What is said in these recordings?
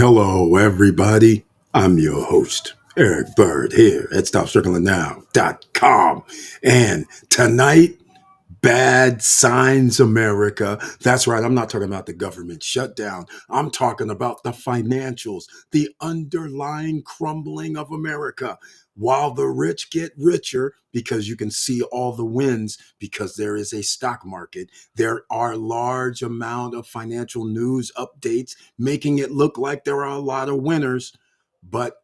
Hello, everybody. I'm your host, Eric Bird, here at StopStrugglingNow.com. And tonight, Bad Signs America. That's right. I'm not talking about the government shutdown. I'm talking about the financials, the underlying crumbling of America. While the rich get richer because you can see all the wins because there is a stock market, there are large amount of financial news updates making it look like there are a lot of winners. But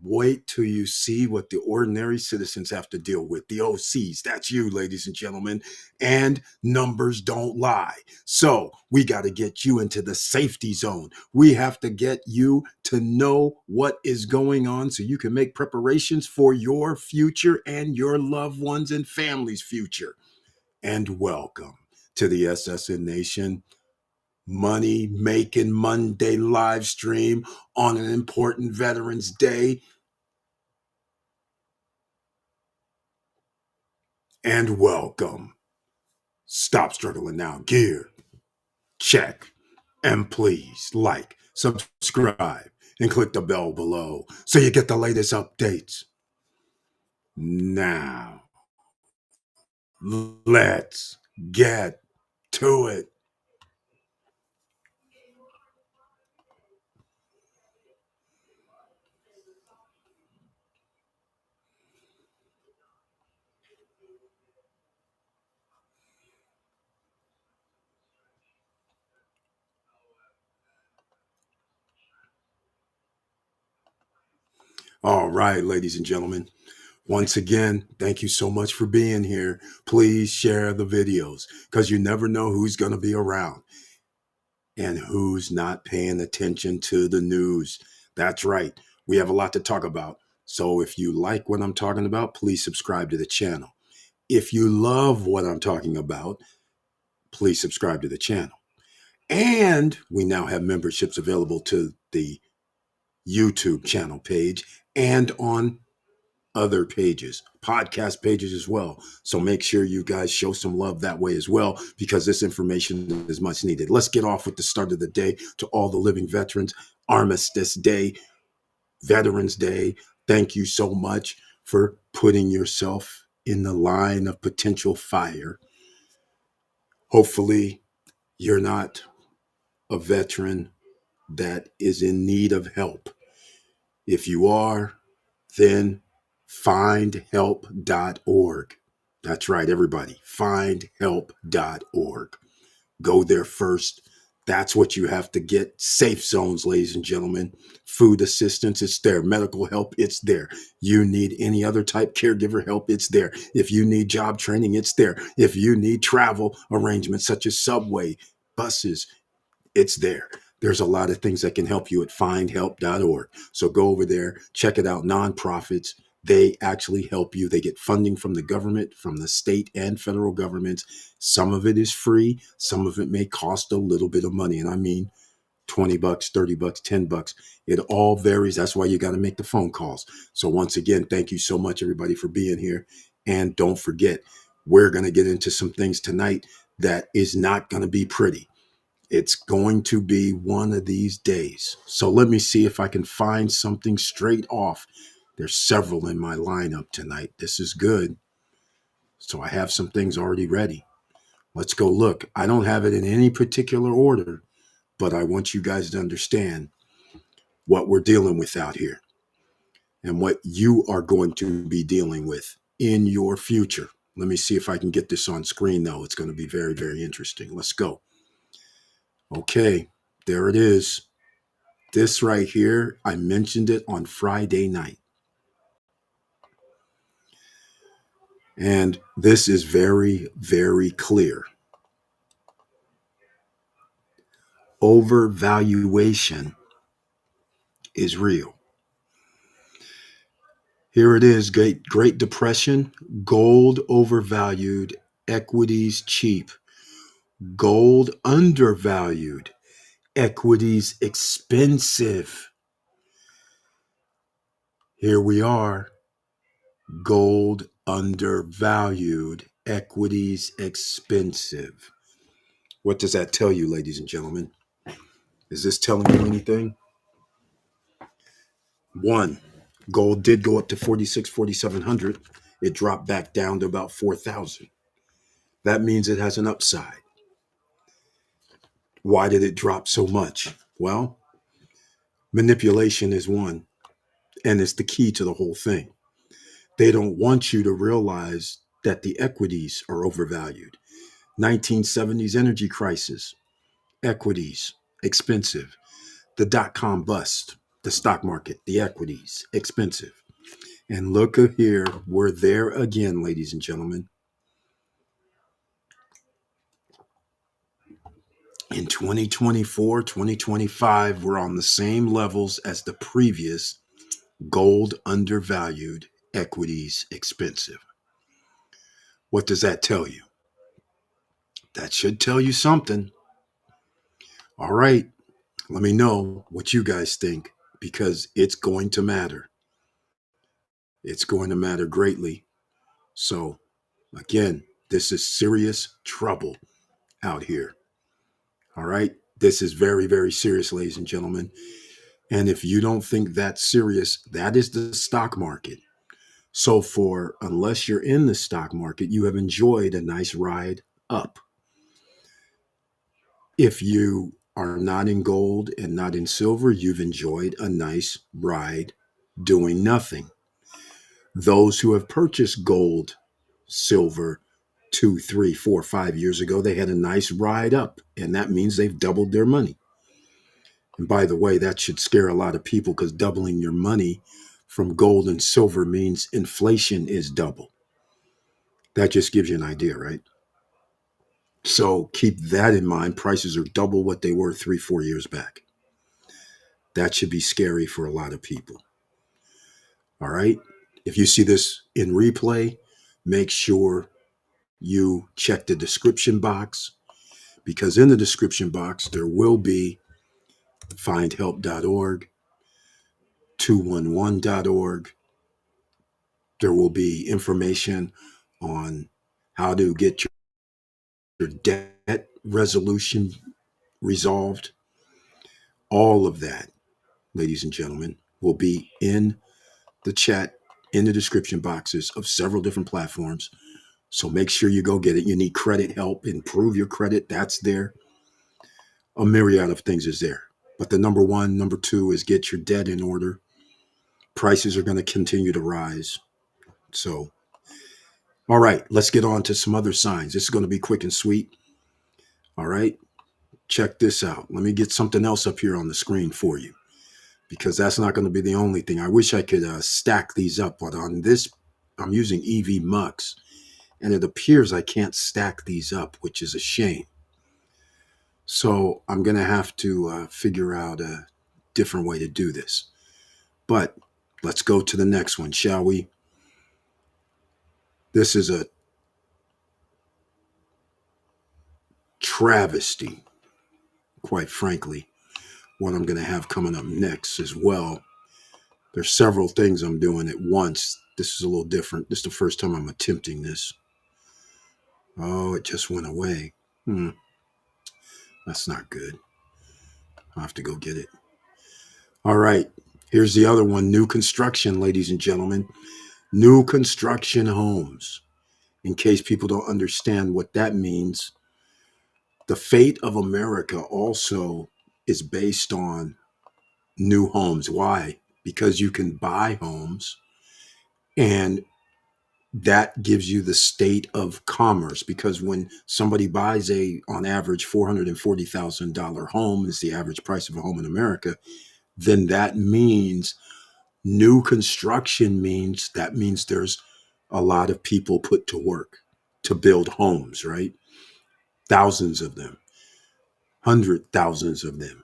wait till you see what the ordinary citizens have to deal with. The OCs, that's you, ladies and gentlemen. And numbers don't lie. So we got to get you into the safety zone. We have to get you to know what is going on so you can make preparations for your future and your loved ones and family's future. And welcome to the SSN Nation Money Making Monday live stream on an important Veterans Day. And welcome. Stop struggling now. Gear, check, and please like, subscribe, and click the bell below so you get the latest updates. Now, let's get to it. All right, ladies and gentlemen. Once again, thank you so much for being here. Please share the videos because you never know who's going to be around and who's not paying attention to the news. That's right. We have a lot to talk about. So if you like what I'm talking about, please subscribe to the channel. If you love what I'm talking about, please subscribe to the channel. And we now have memberships available to the YouTube channel page and on other pages, podcast pages as well. So make sure you guys show some love that way as well, because this information is much needed. Let's get off with the start of the day to all the living veterans. Armistice Day, Veterans Day. Thank you so much for putting yourself in the line of potential fire. Hopefully, you're not a veteran that is in need of help. If you are, then findhelp.org. That's right, everybody. Findhelp.org. Go there first. That's what you have to get. Safe zones, ladies and gentlemen. Food assistance, it's there. Medical help, it's there. You need any other type caregiver help, it's there. If you need job training, it's there. If you need travel arrangements such as subway, buses, it's there. There's a lot of things that can help you at findhelp.org. So go over there, check it out. Nonprofits, they actually help you. They get funding from the government, from the state and federal governments. Some of it is free. Some of it may cost a little bit of money. And I mean, $20, $30, $10. It all varies. That's why you got to make the phone calls. So once again, thank you so much, everybody, for being here. And don't forget, we're going to get into some things tonight that is not going to be pretty. It's going to be one of these days. So let me see if I can find something straight off. There's several in my lineup tonight. This is good. So I have some things already ready. Let's go look. I don't have it in any particular order, but I want you guys to understand what we're dealing with out here and what you are going to be dealing with in your future. Let me see if I can get this on screen, though. It's going to be very, very interesting. Let's go. Okay, there it is. This right here, I mentioned it on Friday night. And this is very, very clear. Overvaluation is real. Here it is, Great Depression, gold overvalued, equities cheap. Gold undervalued, equities expensive. Here we are, gold undervalued, equities expensive. What does that tell you, ladies and gentlemen? Is this telling you anything? One, gold did go up to 46, 4,700. It dropped back down to about 4,000. That means it has an upside. Why did it drop so much? Well, manipulation is one, and it's the key to the whole thing. They don't want you to realize that the equities are overvalued. 1970s energy crisis, equities, expensive. The dot com bust, the stock market, the equities, expensive. And look at here, we're there again, ladies and gentlemen. In 2024, 2025, we're on the same levels as the previous gold undervalued, equities expensive. What does that tell you? That should tell you something. All right, let me know what you guys think because it's going to matter. It's going to matter greatly. So, again, this is serious trouble out here. All right, this is very, very serious, ladies and gentlemen. And if you don't think that's serious, that is the stock market. So, for unless you're in the stock market, you have enjoyed a nice ride up. If you are not in gold and not in silver, you've enjoyed a nice ride doing nothing. Those who have purchased gold, silver 2, 3, 4, 5 years ago, they had a nice ride up, and that means they've doubled their money. And by the way, that should scare a lot of people because doubling your money from gold and silver means inflation is double. That just gives you an idea, right? So keep that in mind. Prices are double what they were 3, 4 years back. That should be scary for a lot of people. All right. If you see this in replay, make sure you check the description box because in the description box, there will be findhelp.org, 211.org. There will be information on how to get your debt resolution resolved. All of that, ladies and gentlemen, will be in the chat, in the description boxes of several different platforms. So make sure you go get it. You need credit help, improve your credit. That's there. A myriad of things is there. But the number one, number two is get your debt in order. Prices are going to continue to rise. So, all right, let's get on to some other signs. This is going to be quick and sweet. All right, check this out. Let me get something else up here on the screen for you because that's not going to be the only thing. I wish I could stack these up, but on this, I'm using EV Mux, and it appears I can't stack these up, which is a shame. So I'm going to have to figure out a different way to do this. But let's go to the next one, shall we? This is a travesty, quite frankly, what I'm going to have coming up next as well. There's several things I'm doing at once. This is a little different. This is the first time I'm attempting this. Oh, it just went away. That's not good. I'll have to go get it. All right. Here's the other one. New construction, ladies and gentlemen. New construction homes. In case people don't understand what that means, the fate of America also is based on new homes. Why? Because you can buy homes and that gives you the state of commerce. Because when somebody buys on average, $440,000 home is the average price of a home in America, then that means new construction means there's a lot of people put to work to build homes, right? Thousands of them, hundred thousands of them.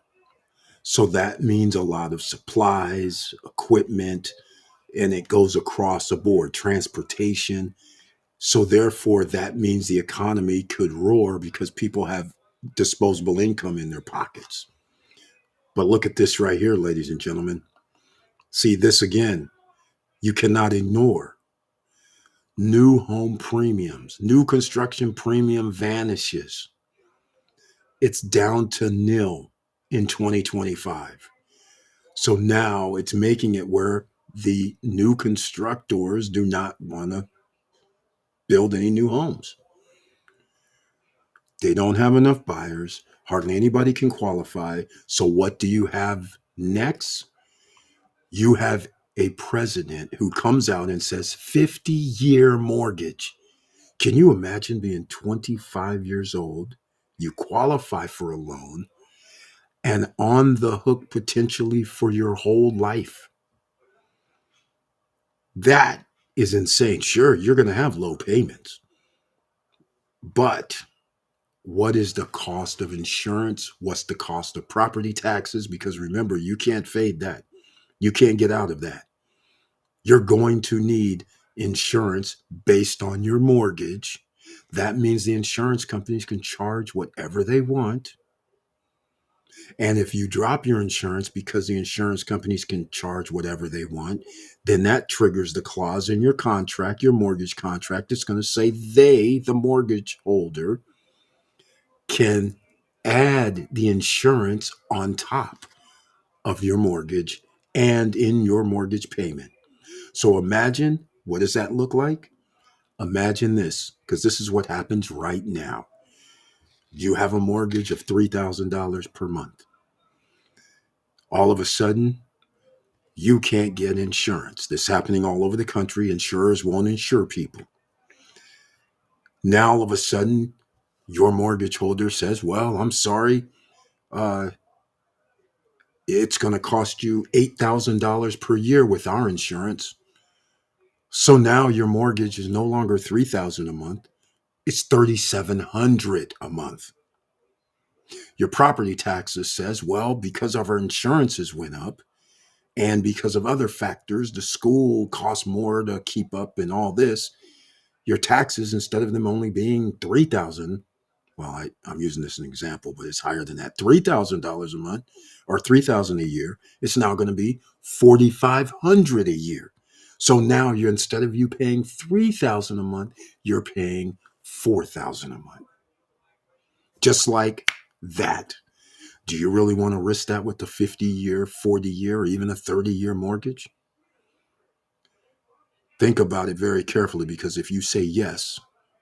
So that means a lot of supplies, equipment, and it goes across the board, transportation. So therefore, that means the economy could roar because people have disposable income in their pockets. But look at this right here, ladies and gentlemen. See this again. You cannot ignore new home premiums. New construction premium vanishes. It's down to nil in 2025. So now it's making it where the new constructors do not want to build any new homes. They don't have enough buyers. Hardly anybody can qualify. So what do you have next? You have a president who comes out and says 50-year mortgage. Can you imagine being 25 years old? You qualify for a loan and on the hook potentially for your whole life. That is insane. Sure, you're going to have low payments, but what is the cost of insurance? What's the cost of property taxes? Because remember, you can't fade that. You can't get out of that. You're going to need insurance based on your mortgage. That means the insurance companies can charge whatever they want. And if you drop your insurance because the insurance companies can charge whatever they want, then that triggers the clause in your contract, your mortgage contract. It's going to say they, the mortgage holder, can add the insurance on top of your mortgage and in your mortgage payment. So imagine, what does that look like? Imagine this, because this is what happens right now. You have a mortgage of $3,000 per month. All of a sudden, you can't get insurance. This is happening all over the country. Insurers won't insure people. Now, all of a sudden, your mortgage holder says, well, I'm sorry. Uh, it's going to cost you $8,000 per year with our insurance. So now your mortgage is no longer $3,000 a month. It's $3,700 a month. Your property taxes says, well, because of our insurances went up and because of other factors, the school costs more to keep up and all this, your taxes, instead of them only being 3,000, well, I'm using this as an example, but it's higher than that, $3,000 a month or 3,000 a year. It's now going to be 4,500 a year. So now you're, instead of you paying 3,000 a month, you're paying 4,000 a month. Just like that. Do you really want to risk that with a 50-year, 40-year, or even a 30-year mortgage? Think about it very carefully, because if you say yes,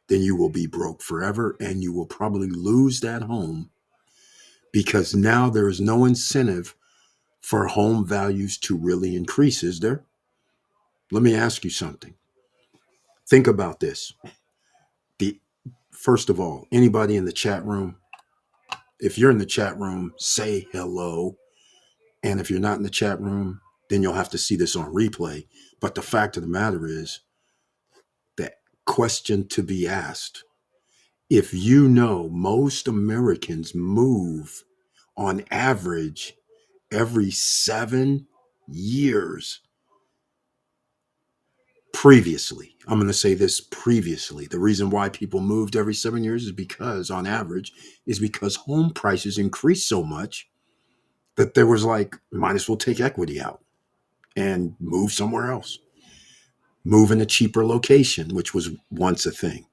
then you will be broke forever and you will probably lose that home, because now there is no incentive for home values to really increase, is there? Let me ask you something. Think about this. The First of all, anybody in the chat room, if you're in the chat room, say hello. And if you're not in the chat room, then you'll have to see this on replay. But the fact of the matter is, the question to be asked, if you know most Americans move on average every 7 years previously. I'm going to say this previously. The reason why people moved every 7 years is because, on average, is because home prices increased so much that there was like, might as well take equity out and move somewhere else. Move in a cheaper location, which was once a thing,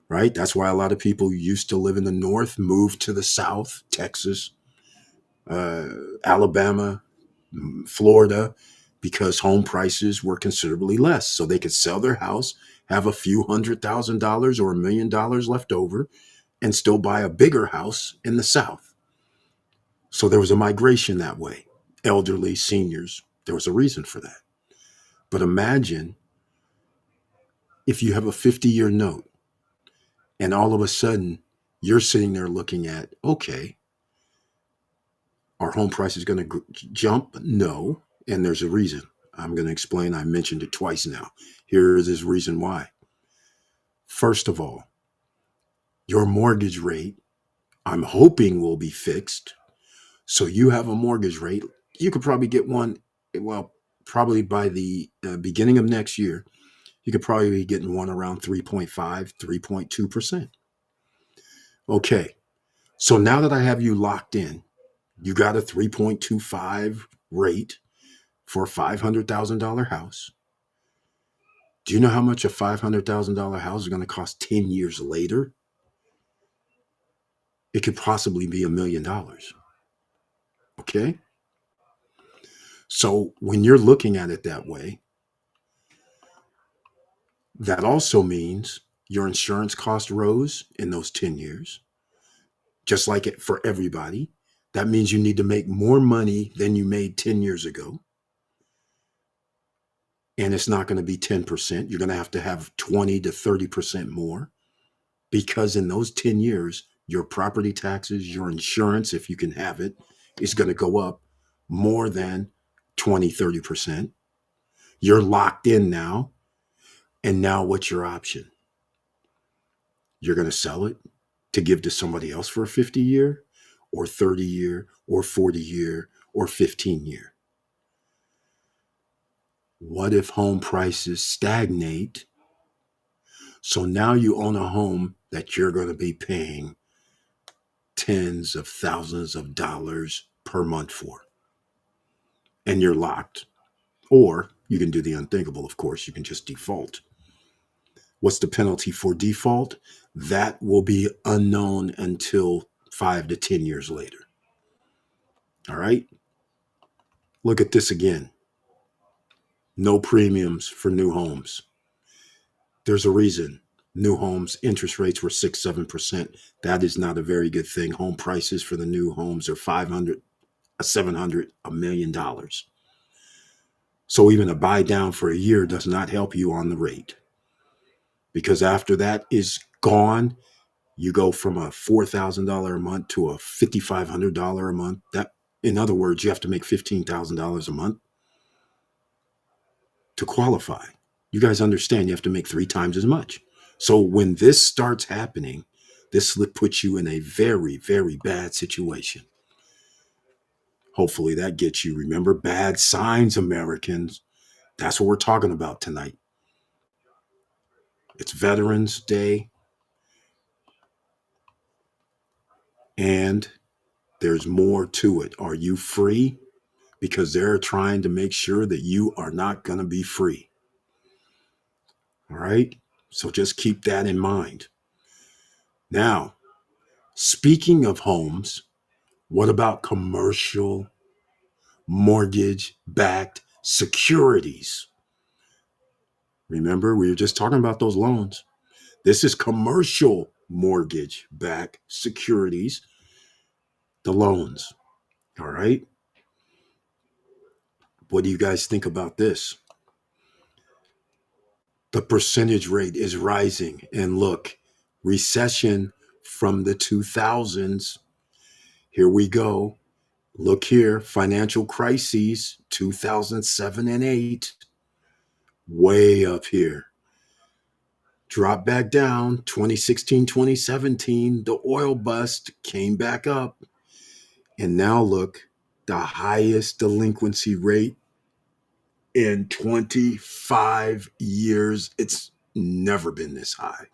right? That's why a lot of people used to live in the north, moved to the south, Texas, uh, Alabama, Florida, because home prices were considerably less. So they could sell their house, have a few $100,000 or $1 million left over, and still buy a bigger house in the South. So there was a migration that way. Elderly, seniors, there was a reason for that. But imagine if you have a 50-year note and all of a sudden you're sitting there looking at, okay, are home prices going to jump? No. And there's a reason. I'm going to explain. I mentioned it twice now. Here is this reason why. First of all, your mortgage rate, I'm hoping, will be fixed. So you have a mortgage rate. You could probably get one, well, probably by the beginning of next year, you could probably be getting one around 3.5, 3.2%. Okay. So now that I have you locked in, you got a 3.25 rate for a $500,000 house. Do you know how much a $500,000 house is going to cost 10 years later? It could possibly be $1 million. Okay. So when you're looking at it that way, that also means your insurance cost rose in those 10 years, just like it for everybody. That means you need to make more money than you made 10 years ago. And it's not going to be 10%. You're going to have 20 to 30% more because in those 10 years, your property taxes, your insurance, if you can have it, is going to go up more than 20, 30%. You're locked in now. And now what's your option? You're going to sell it to give to somebody else for a 50-year or 30-year or 40-year or 15-year. What if home prices stagnate? So now you own a home that you're going to be paying tens of thousands of dollars per month for, and you're locked. Or you can do the unthinkable, of course, you can just default. What's the penalty for default? That will be unknown until 5 to 10 years later. All right. Look at this again. No premiums for new homes. There's a reason. New homes interest rates were 6-7%. That is not a very good thing. Home prices for the new homes are 500, 700, $1 million. So even a buy down for a year does not help you on the rate, because after that is gone, you go from a $4,000 a month to a $5,500 a month. That, in other words, you have to make $15,000 a month to qualify. You guys understand you have to make 3 times as much. So when this starts happening, this puts you in a very, very bad situation. Hopefully that gets you. Remember, bad signs, Americans. That's what we're talking about tonight. It's Veterans Day, and there's more to it. Are you free? Because they're trying to make sure that you are not going to be free. All right? So just keep that in mind. Now, speaking of homes, what about commercial mortgage backed securities? Remember, we were just talking about those loans. This is commercial mortgage backed securities, the loans. All right. What do you guys think about this? The percentage rate is rising. And look, recession from the 2000s. Here we go. Look here, financial crises, 2007 and 8, way up here. Drop back down, 2016, 2017, the oil bust came back up. And now look, the highest delinquency rate in 25 years. It's never been this high.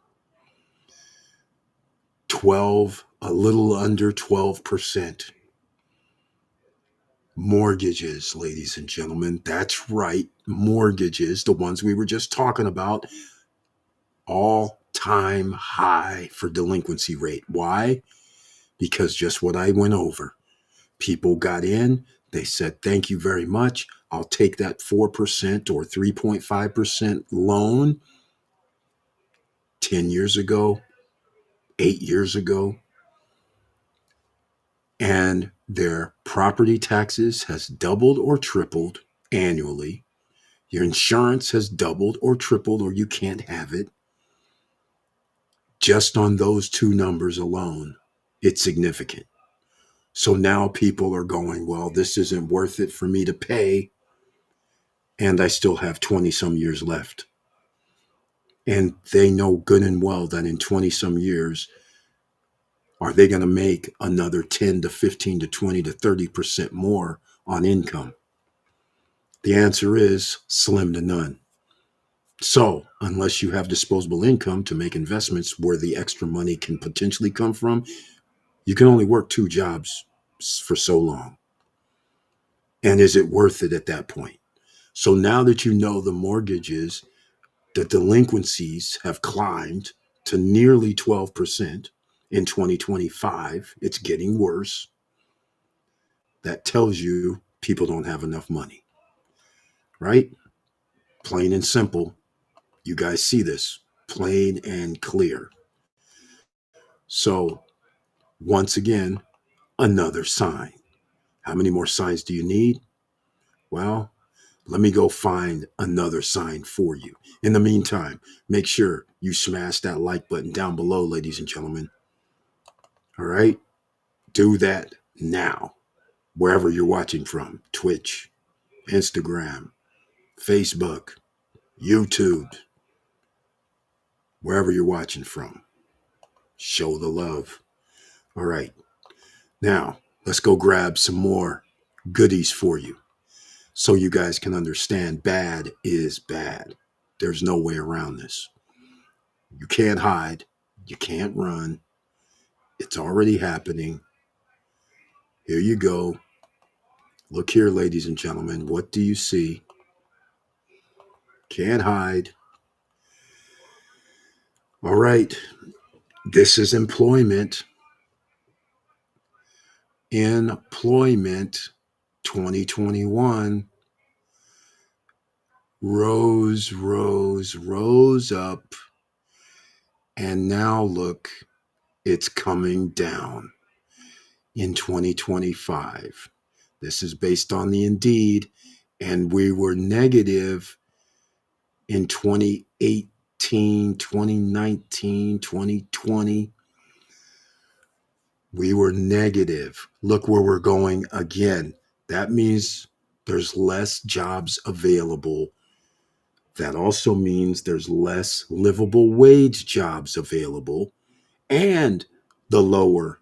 12, a little under 12%. Mortgages, ladies and gentlemen. That's right. Mortgages, the ones we were just talking about, all-time high for delinquency rate. Why? Because just what I went over. People got in, they said, thank you very much. I'll take that 4% or 3.5% loan 10 years ago, 8 years ago. And their property taxes has doubled or tripled annually. Your insurance has doubled or tripled, or you can't have it. Just on those two numbers alone, it's significant. So now people are going, well, this isn't worth it for me to pay. And I still have 20 some years left. And they know good and well that in 20 some years, are they going to make another 10 to 15 to 20 to 30% more on income? The answer is slim to none. So, unless you have disposable income to make investments where the extra money can potentially come from, you can only work 2 jobs for so long. And is it worth it at that point? So now that you know the mortgages, the delinquencies have climbed to nearly 12% in 2025. It's getting worse. That tells you people don't have enough money. right? Plain and simple. You guys see this plain and clear. So, once again, another sign. How many more signs do you need? Well, let me go find another sign for you. In the meantime, make sure you smash that like button down below, ladies and gentlemen. All right? Do that now, wherever you're watching from: Twitch, Instagram, Facebook, YouTube, wherever you're watching from. Show the love. All right. Now, let's go grab some more goodies for you so you guys can understand bad is bad. There's no way around this. You can't hide. You can't run. It's already happening. Here you go. Look here, ladies and gentlemen. What do you see? Can't hide. All right. This is employment. Employment 2021 rose up. And now look, it's coming down in 2025. This is based on the Indeed. And we were negative in 2018, 2019, 2020. We were negative. Look where we're going again. That means there's less jobs available. That also means there's less livable wage jobs available, and the lower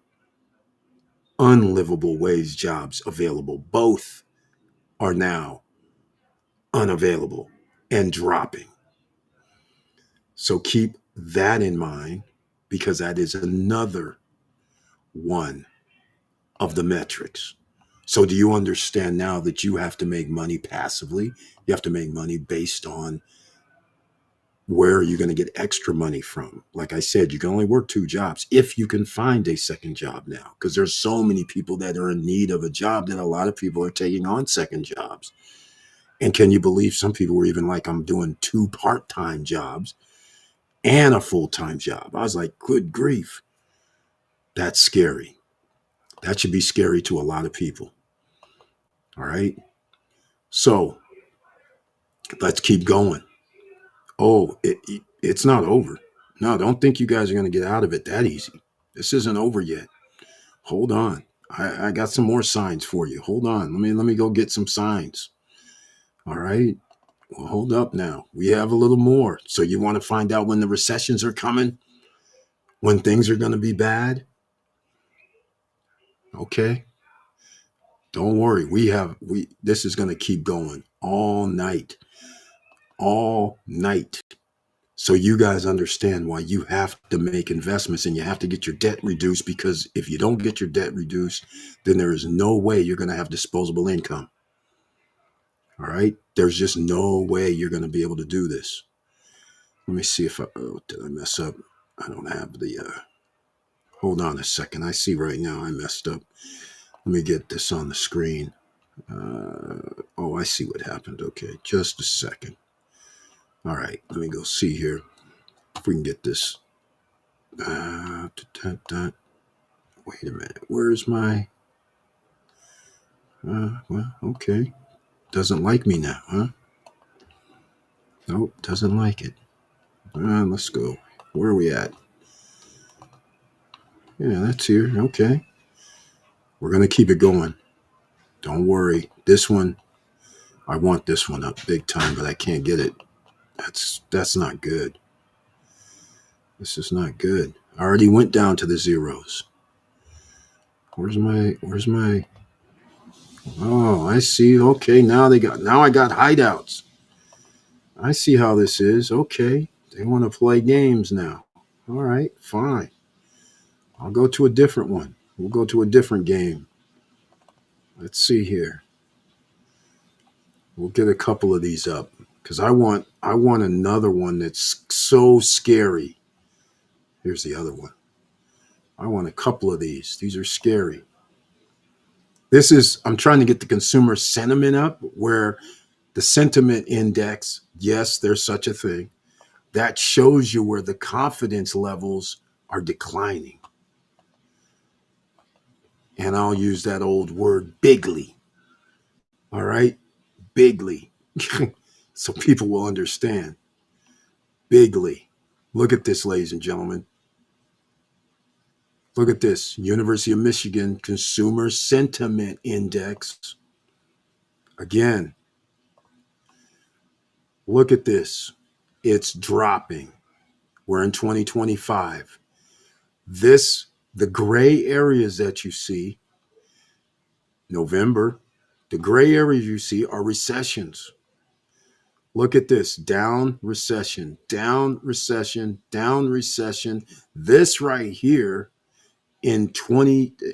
unlivable wage jobs available. Both are now unavailable and dropping. So keep that in mind, because that is another one of the metrics. So do you understand now that you have to make money passively? You have to make money based on where are you going to get extra money from? Like I said, you can only work two jobs if you can find a second job now, because there's so many people that are in need of a job that a lot of people are taking on second jobs. And can you believe some people were even like, I'm doing two part-time jobs and a full-time job. I was like, good grief. That's scary. That should be scary to a lot of people. All right. So let's keep going. Oh, it's not over. No, don't think you guys are going to get out of it that easy. This isn't over yet. Hold on. I got some more signs for you. Hold on. Let me go get some signs. All right. Well, hold up now. We have a little more. So you want to find out when the recessions are coming? When things are going to be bad? Okay. Don't worry. We this is going to keep going all night. All night. So you guys understand why you have to make investments and you have to get your debt reduced, because if you don't get your debt reduced, then there is no way you're going to have disposable income. All right? There's just no way you're going to be able to do this. Let me see if did I mess up? I don't have the hold on a second. I see right now I messed up. Let me get this on the screen. Oh, I see what happened. Okay, just a second. All right, let me go see here if we can get this. Wait a minute. Where's my? Well, okay. Doesn't like me now, huh? Nope, doesn't like it. Let's go. Where are we at? Yeah, that's here. Okay. We're going to keep it going. Don't worry. This one, I want this one up big time, but I can't get it. That's not good. This is not good. I already went down to the zeros. Where's my Oh, I see. Okay, now I got hideouts. I see how this is. Okay. They want to play games now. All right, fine. I'll go to a different one. We'll go to a different game. Let's see here. We'll get a couple of these up, because I want another one that's so scary. Here's the other one. I want a couple of these. These are scary. I'm trying to get the consumer sentiment up, where The sentiment index, yes, there's such a thing. That shows you where the confidence levels are declining. And I'll use that old word bigly. All right? Bigly. So people will understand. Bigly. Look at this, ladies and gentlemen. Look at this University of Michigan Consumer Sentiment Index. Again, look at this. It's dropping. We're in 2025. This, the gray areas that you see, November, the gray areas you see are recessions. Look at this down recession, down recession, down recession. This right here in 2000s,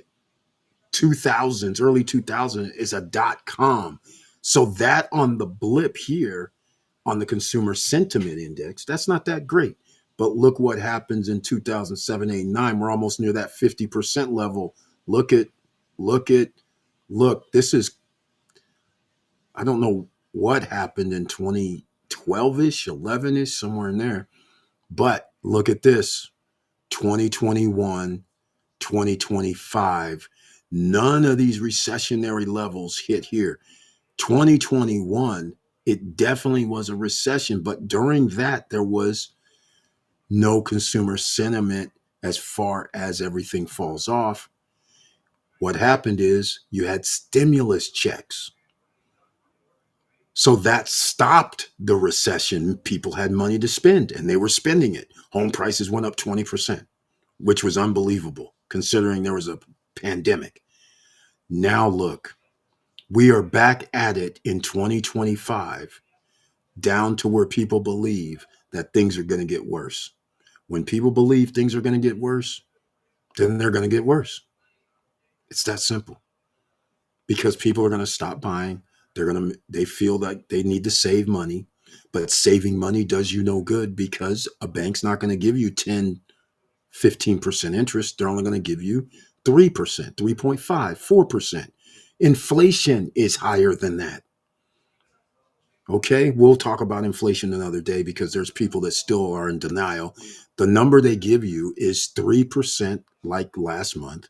early 2000s is a dot com. So that on the blip here on the consumer sentiment index, that's not that great. But look what happens in 2007, 8, 9. We're almost near that 50% level. Look at, look at, look. This is, I don't know what happened in 2012 ish, 11 ish, somewhere in there. But look at this 2021, 2025. None of these recessionary levels hit here. 2021, it definitely was a recession, but during that, there was no consumer sentiment as far as everything falls off. What happened is you had stimulus checks. So that stopped the recession. People had money to spend and they were spending it. Home prices went up 20%, which was unbelievable considering there was a pandemic. Now look, we are back at it in 2025, down to where people believe that things are going to get worse. When people believe things are going to get worse, then they're going to get worse. It's that simple because people are going to stop buying. They feel like they need to save money, but saving money does you no good because a bank's not going to give you 10, 15% interest. They're only going to give you 3%, 3.5, 4%. Inflation is higher than that. Okay, we'll talk about inflation another day because there's people that still are in denial. The number they give you is 3%, like last month.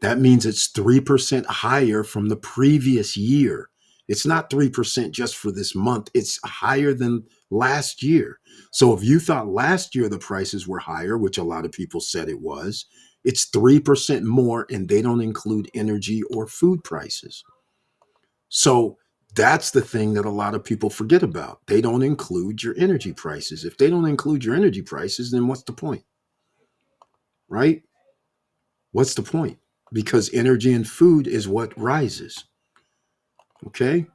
That means it's 3% higher from the previous year. It's not 3% just for this month, it's higher than last year. So if you thought last year the prices were higher, which a lot of people said it was, it's 3% more, and they don't include energy or food prices. So that's the thing that a lot of people forget about. They don't include your energy prices. If they don't include your energy prices, then what's the point? Right? What's the point? Because energy and food is what rises. Okay.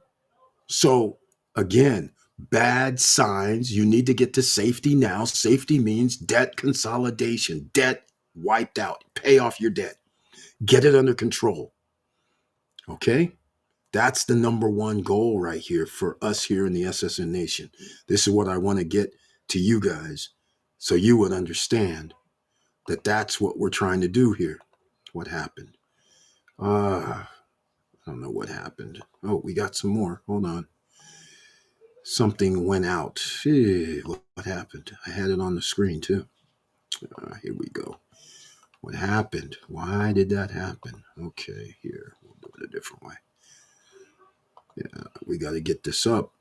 So again, bad signs. You need to get to safety now. Safety means debt consolidation, debt wiped out, pay off your debt, get it under control. Okay. That's the number one goal right here for us here in the SSN Nation. This is what I want to get to you guys so you would understand that that's what we're trying to do here. What happened? I don't know what happened. Oh, we got some more. Hold on. Something went out. What happened? I had it on the screen too. Here we go. What happened? Why did that happen? Okay, here. We'll do it a different way. Yeah, we got to get this up.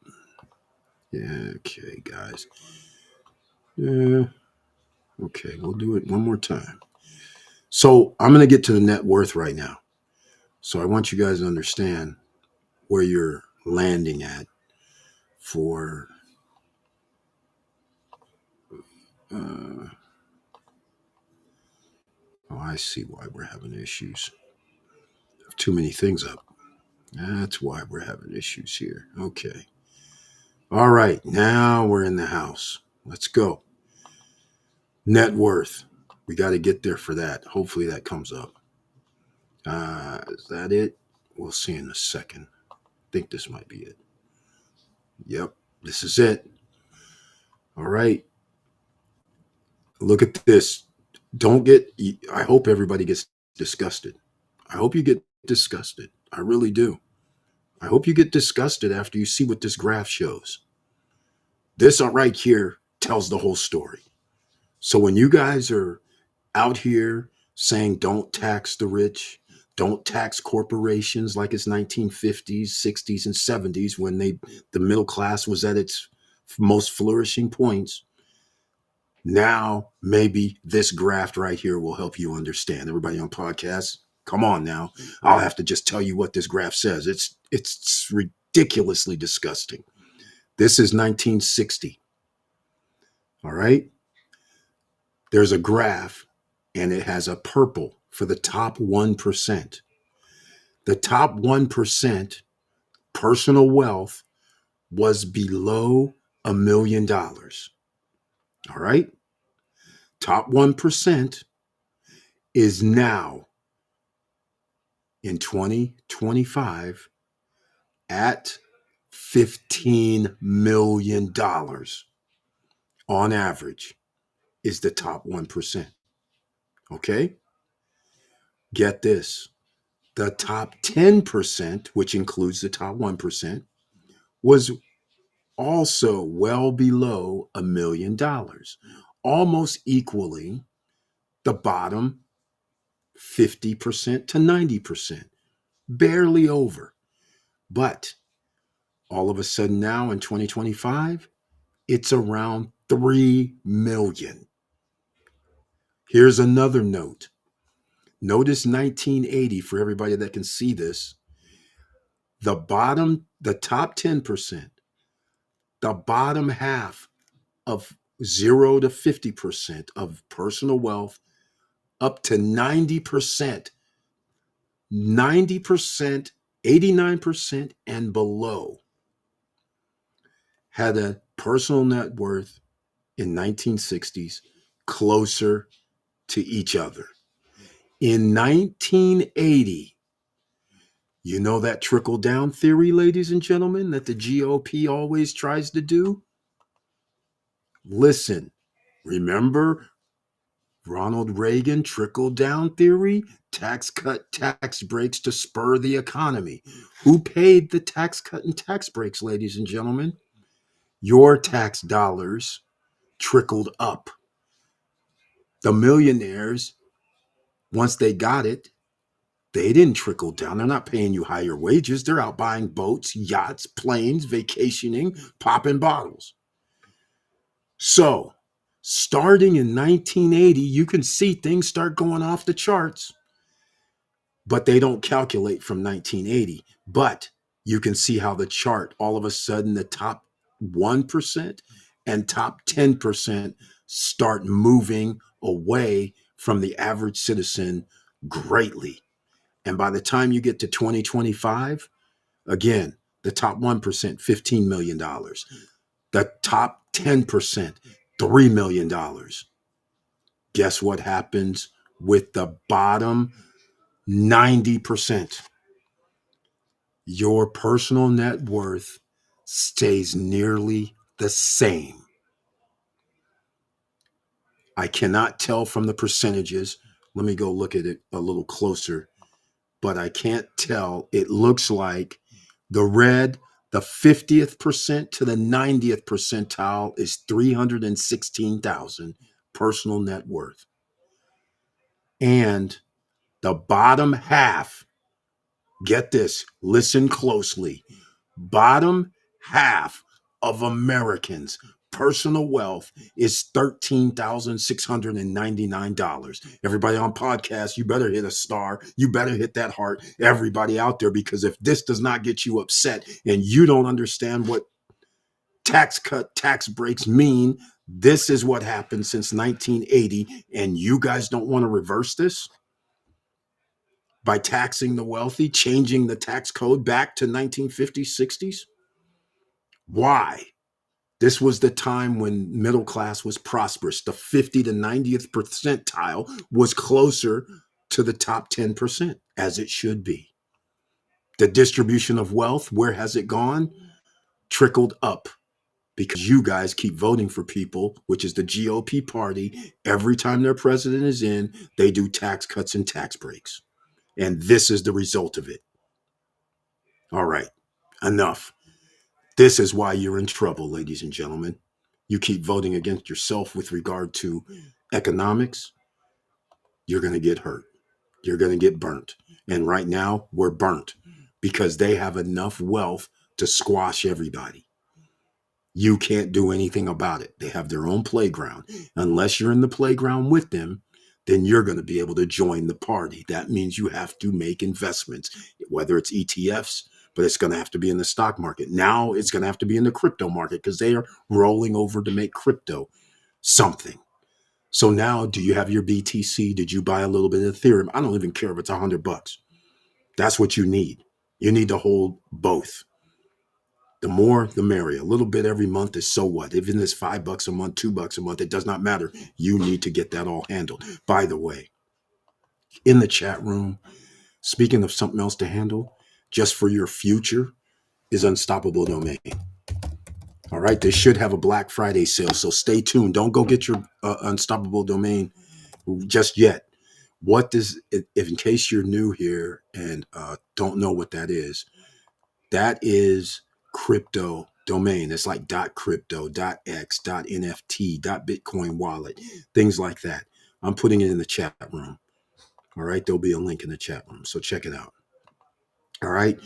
Yeah, okay, guys. Yeah, okay, we'll do it one more time. So I'm going to get to the net worth right now. So I want you guys to understand where you're landing at for uh, oh, I see why we're having issues. Too many things up. That's why we're having issues here. Okay. All right. Now we're in the house. Let's go. Net worth. We got to get there for that. Hopefully that comes up. Is that it? We'll see in a second. I think this might be it. Yep. This is it. All right. Look at this. Don't get, I hope everybody gets disgusted. I hope you get disgusted. I really do. I hope you get disgusted after you see what this graph shows. This right here tells the whole story. So when you guys are out here saying don't tax the rich, don't tax corporations like it's 1950s, 60s, and 70s when the middle class was at its most flourishing points. Now maybe this graph right here will help you understand. Everybody on podcast, come on now. I'll have to just tell you what this graph says. It's ridiculously disgusting. This is 1960. All right. There's a graph and it has a purple for the top 1%. The top 1% personal wealth was below $1 million. All right. Top 1% is now in 2025 at $15 million on average is the top 1%. Okay. Get this. The top 10%, which includes the top 1%, was also well below $1 million, almost equally the bottom 50% to 90%, barely over. But all of a sudden now in 2025, it's around 3 million. Here's another note. Notice 1980 for everybody that can see this. The top 10%, the bottom half of 0 to 50% of personal wealth up to 90%, 90%, 89% and below had a personal net worth in 1960s closer to each other. In 1980, you know that trickle down theory, ladies and gentlemen, that the GOP always tries to do? Listen, remember Ronald Reagan trickle down theory? Tax cut, tax breaks to spur the economy. Who paid the tax cut and tax breaks, ladies and gentlemen? Your tax dollars trickled up. The millionaires, once they got it, they didn't trickle down. They're not paying you higher wages. They're out buying boats, yachts, planes, vacationing, popping bottles. So, starting in 1980, you can see things start going off the charts, but they don't calculate from 1980. But you can see how the chart, all of a sudden, the top 1% and top 10% start moving away from the average citizen greatly. And by the time you get to 2025, again, the top 1%, $15 million. The top 10%, $3 million. Guess what happens with the bottom 90%? Your personal net worth stays nearly the same. I cannot tell from the percentages. Let me go look at it a little closer, but I can't tell. It looks like the red, the 50th percent to the 90th percentile is 316,000 personal net worth. And the bottom half, get this, listen closely. Bottom half of Americans' personal wealth is $13,699. Everybody on podcast, you better hit a star. You better hit that heart. Everybody out there, because if this does not get you upset and you don't understand what tax cut, tax breaks mean, this is what happened since 1980, and you guys don't want to reverse this by taxing the wealthy, changing the tax code back to 1950s, 60s? Why? This was the time when middle class was prosperous. The 50 to 90th percentile was closer to the top 10%, as it should be. The distribution of wealth, where has it gone? Trickled up, because you guys keep voting for people, which is the GOP party. Every time their president is in, they do tax cuts and tax breaks. And this is the result of it. All right. Enough. This is why you're in trouble, ladies and gentlemen. You keep voting against yourself with regard to economics, you're going to get hurt. You're going to get burnt. And right now, we're burnt because they have enough wealth to squash everybody. You can't do anything about it. They have their own playground. Unless you're in the playground with them, then you're going to be able to join the party. That means you have to make investments, whether it's ETFs, but it's going to have to be in the stock market. Now it's going to have to be in the crypto market because they are rolling over to make crypto something. So now, do you have your BTC? Did you buy a little bit of Ethereum? I don't even care if it's $100. That's what you need. You need to hold both. The more, the merrier. A little bit every month is so what? Even if it's $5 a month, $2 a month, it does not matter. You need to get that all handled. By the way, in the chat room, speaking of something else to handle, just for your future, is Unstoppable Domain. All right, they should have a Black Friday sale, so stay tuned. Don't go get your Unstoppable Domain just yet. What does, if in case you're new here and don't know what that is crypto domain. It's like .crypto, .x, .nft, .bitcoin wallet, things like that. I'm putting it in the chat room. All right, there'll be a link in the chat room, so check it out. All right,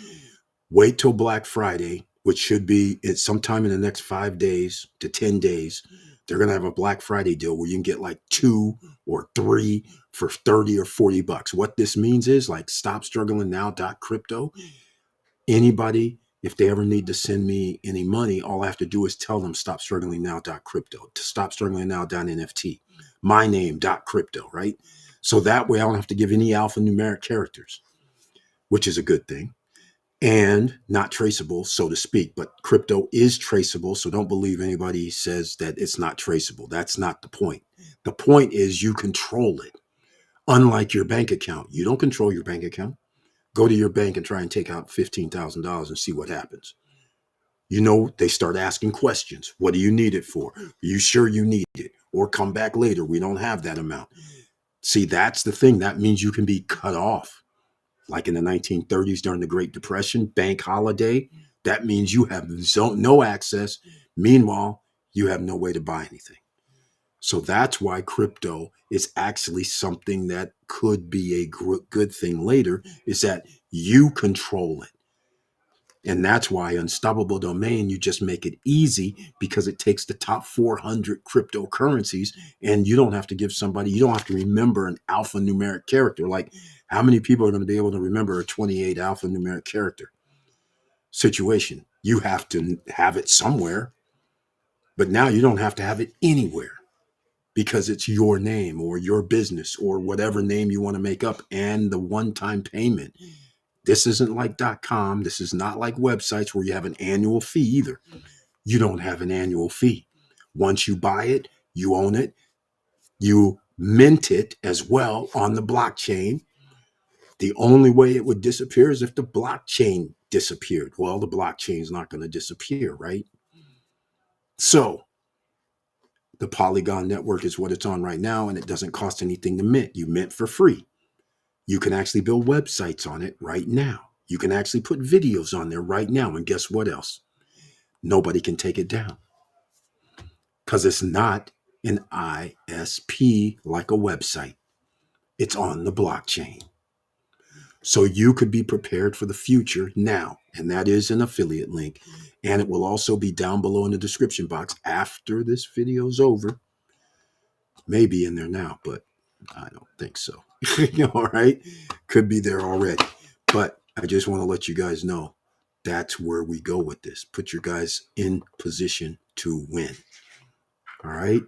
wait till Black Friday, which should be sometime in the next 5 days to 10 days. They're going to have a Black Friday deal where you can get like 2 or 3 for 30 or 40 bucks. What this means is like stop struggling now .crypto. Anybody, if they ever need to send me any money, all I have to do is tell them stop struggling now .crypto, to stop struggling now .nft, my name .crypto, right? So that way I don't have to give any alphanumeric characters, which is a good thing. And not traceable, so to speak, but crypto is traceable. So don't believe anybody says that it's not traceable. That's not the point. The point is you control it. Unlike your bank account, you don't control your bank account. Go to your bank and try and take out $15,000 and see what happens. You know, they start asking questions. What do you need it for? Are you sure you need it? Or come back later. We don't have that amount. See, that's the thing. That means you can be cut off. Like in the 1930s during the Great Depression, bank holiday, that means you have no access. Meanwhile, you have no way to buy anything. So that's why crypto is actually something that could be a good thing later, is that you control it. And that's why Unstoppable Domain, you just make it easy because it takes the top 400 cryptocurrencies and you don't have to give somebody, you don't have to remember an alphanumeric character. Like how many people are going to be able to remember a 28 alphanumeric character situation? You have to have it somewhere, but now you don't have to have it anywhere because it's your name or your business or whatever name you want to make up and the one-time payment. This isn't like .com. This is not like websites where you have an annual fee either. You don't have an annual fee. Once you buy it, you own it. You mint it as well on the blockchain. The only way it would disappear is if the blockchain disappeared. Well, the blockchain is not going to disappear, right? So the Polygon network is what it's on right now, and it doesn't cost anything to mint. You mint for free. You can actually build websites on it right now. You can actually put videos on there right now. And guess what else? Nobody can take it down because it's not an ISP like a website. It's on the blockchain. So you could be prepared for the future now. And that is an affiliate link. And it will also be down below in the description box after this video is over. Maybe in there now, but I don't think so. All right. Could be there already. But I just want to let you guys know that's where we go with this. Put your guys in position to win. All right.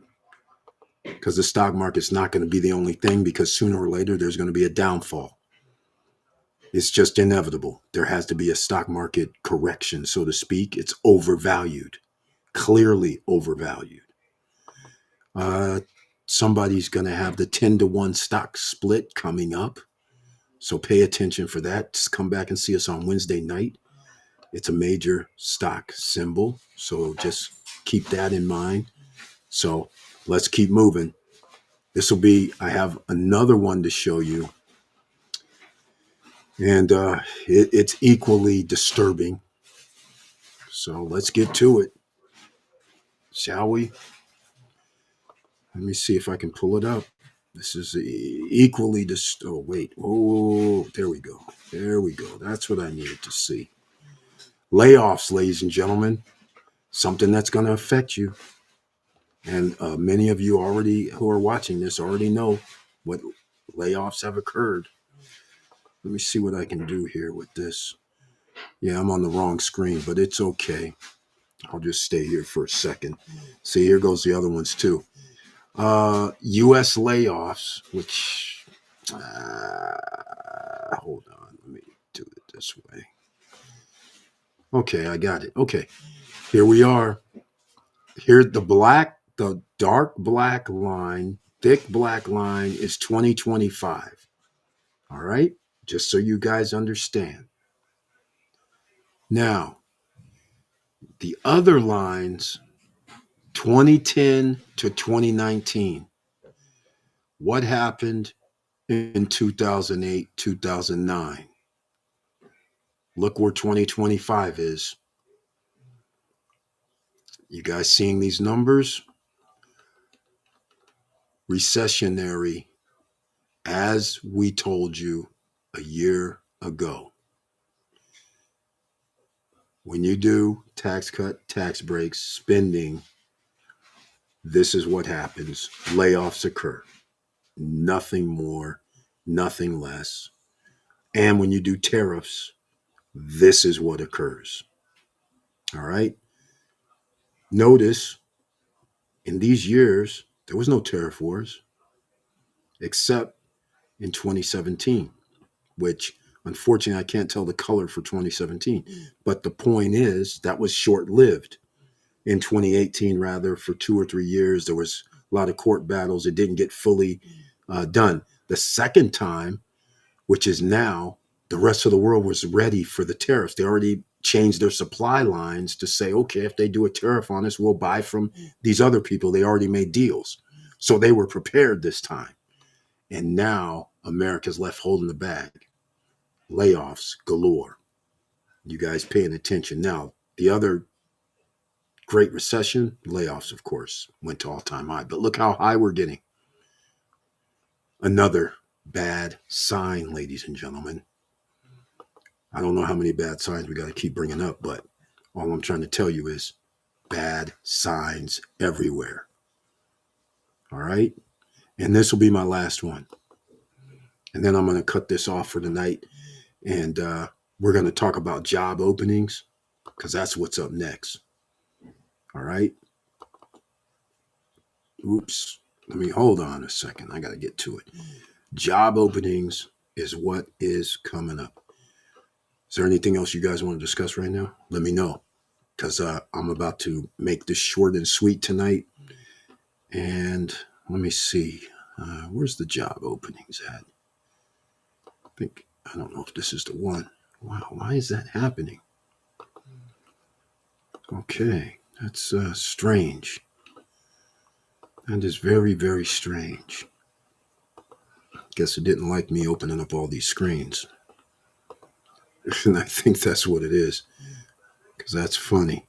Because the stock market's not going to be the only thing, because sooner or later there's going to be a downfall. It's just inevitable. There has to be a stock market correction, so to speak. It's overvalued, clearly overvalued. Somebody's going to have the 10-to-1 stock split coming up. So pay attention for that. Just come back and see us on Wednesday night. It's a major stock symbol. So just keep that in mind. So let's keep moving. I have another one to show you. And it's equally disturbing. So let's get to it, shall we? Let me see if I can pull it up. This is equally oh wait, oh, there we go, there we go. That's what I needed to see. Layoffs, ladies and gentlemen, something that's going to affect you. And many of you already who are watching this already know what layoffs have occurred. Let me see what I can do here with this. Yeah, I'm on the wrong screen, but it's okay. I'll just stay here for a second. See, here goes the other ones too. U.S. layoffs, which, hold on, let me do it this way. Okay, I got it. Okay, here we are. Here, the dark black line, thick black line is 2025. All right, just so you guys understand. Now, the other lines, 2010 to 2019. What happened in 2008, 2009? Look where 2025 is. You guys seeing these numbers? Recessionary, as we told you a year ago. When you do tax cut, tax breaks, spending, this is what happens. Layoffs occur. Nothing more, nothing less. And when you do tariffs, this is what occurs. All right. Notice in these years, there was no tariff wars except in 2017, which unfortunately I can't tell the color for 2017. But the point is that was short lived. In 2018, rather, for 2 or 3 years, there was a lot of court battles. It didn't get fully done. The second time, which is now, the rest of the world was ready for the tariffs. They already changed their supply lines to say, okay, if they do a tariff on us, we'll buy from these other people. They already made deals. So they were prepared this time. And now America's left holding the bag. Layoffs galore. You guys paying attention. Now, the other Great Recession, layoffs, of course, went to all-time high. But look how high we're getting. Another bad sign, ladies and gentlemen. I don't know how many bad signs we got to keep bringing up, but all I'm trying to tell you is bad signs everywhere. All right? And this will be my last one. And then I'm going to cut this off for tonight. And we're going to talk about job openings because that's what's up next. All right? Oops. Let me hold on a second. I got to get to it. Job openings is what is coming up. Is there anything else you guys want to discuss right now? Let me know because I'm about to make this short and sweet tonight. And let me see. Where's the job openings at? I don't know if this is the one. Wow, why is that happening? Okay, that's strange. That is very, very strange. Guess it didn't like me opening up all these screens. And I think that's what it is, because that's funny.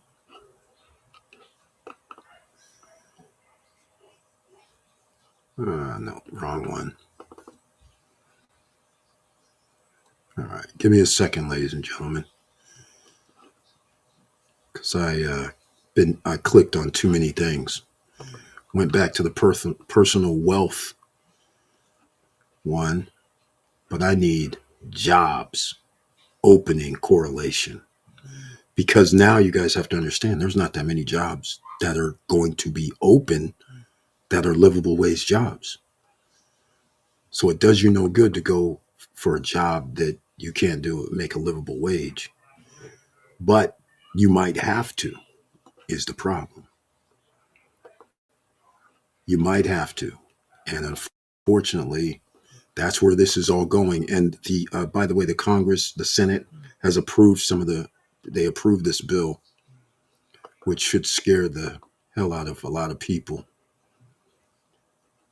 No, wrong one. All right, give me a second, ladies and gentlemen, because I clicked on too many things. Went back to the personal wealth one, but I need jobs opening correlation. Because now you guys have to understand there's not that many jobs that are going to be open that are livable wage jobs. So it does you no good to go for a job that you can't make a livable wage. But you might have to, is the problem. You might have to. And unfortunately, that's where this is all going. And by the way, the Congress, the Senate has approved they approved this bill, which should scare the hell out of a lot of people.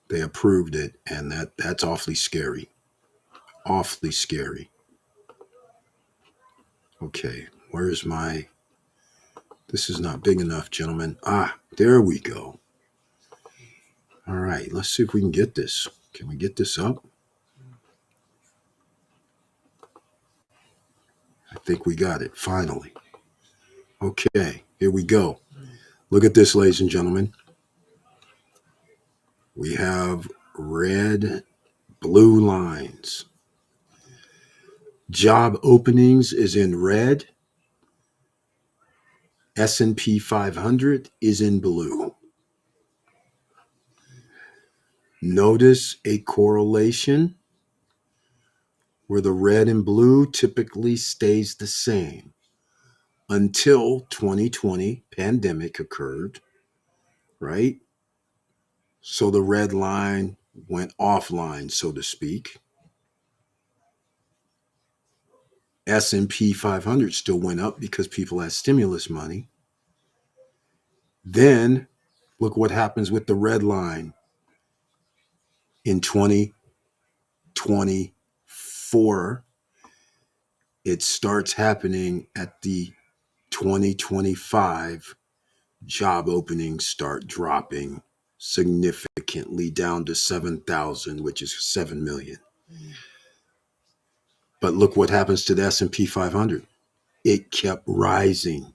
They approved it, and that's awfully scary. Awfully scary. Okay, where's my This is not big enough, gentlemen. Ah, there we go. All right, let's see if we can get this. Can we get this up? I think we got it, finally. Okay, here we go. Look at this, ladies and gentlemen. We have red, blue lines. Job openings is in red. S&P 500 is in blue. Notice a correlation where the red and blue typically stays the same until 2020 pandemic occurred, right? So the red line went offline, so to speak. S&P 500 still went up because people had stimulus money. Then look what happens with the red line in 2024. It starts happening at the 2025 job openings start dropping significantly down to 7,000, which is 7 million. But look what happens to the S&P 500. It kept rising.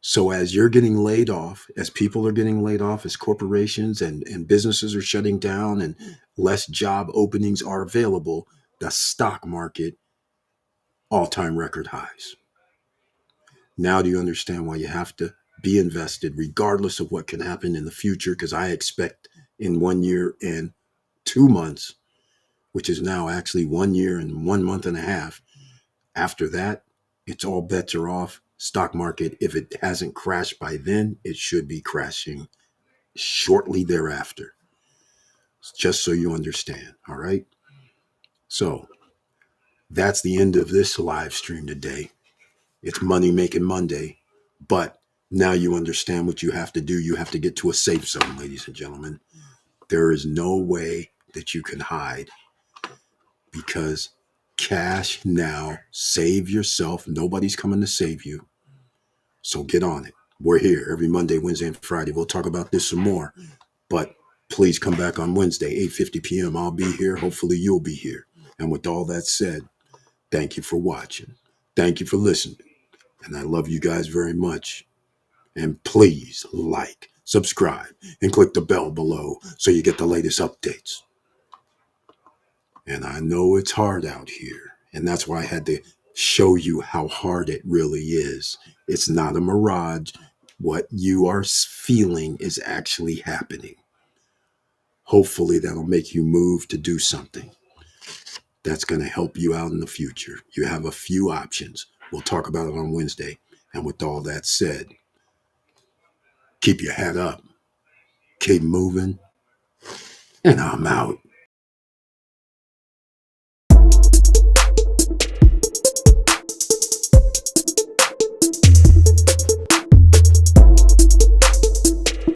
So as you're getting laid off, as people are getting laid off, as corporations and businesses are shutting down and less job openings are available, the stock market all-time record highs. Now do you understand why you have to be invested regardless of what can happen in the future? Because I expect in 1 year and 2 months, which is now actually 1 year and 1 month and a half, after that, it's all bets are off. Stock market, if it hasn't crashed by then, it should be crashing shortly thereafter. Just so you understand. All right. So that's the end of this live stream today. It's Money Making Monday, but now you understand what you have to do. You have to get to a safe zone, ladies and gentlemen. There is no way that you can hide because cash now, save yourself. Nobody's coming to save you. So get on it. We're here every Monday, Wednesday, and Friday. We'll talk about this some more, but please come back on Wednesday, 8:50 p.m. I'll be here. Hopefully you'll be here. And with all that said, thank you for watching. Thank you for listening. And I love you guys very much. And please like, subscribe, and click the bell below so you get the latest updates. And I know it's hard out here. And that's why I had to show you how hard it really is. It's not a mirage. What you are feeling is actually happening. Hopefully that'll make you move to do something that's going to help you out in the future. You have a few options. We'll talk about it on Wednesday. And with all that said, keep your head up, keep moving, and I'm out.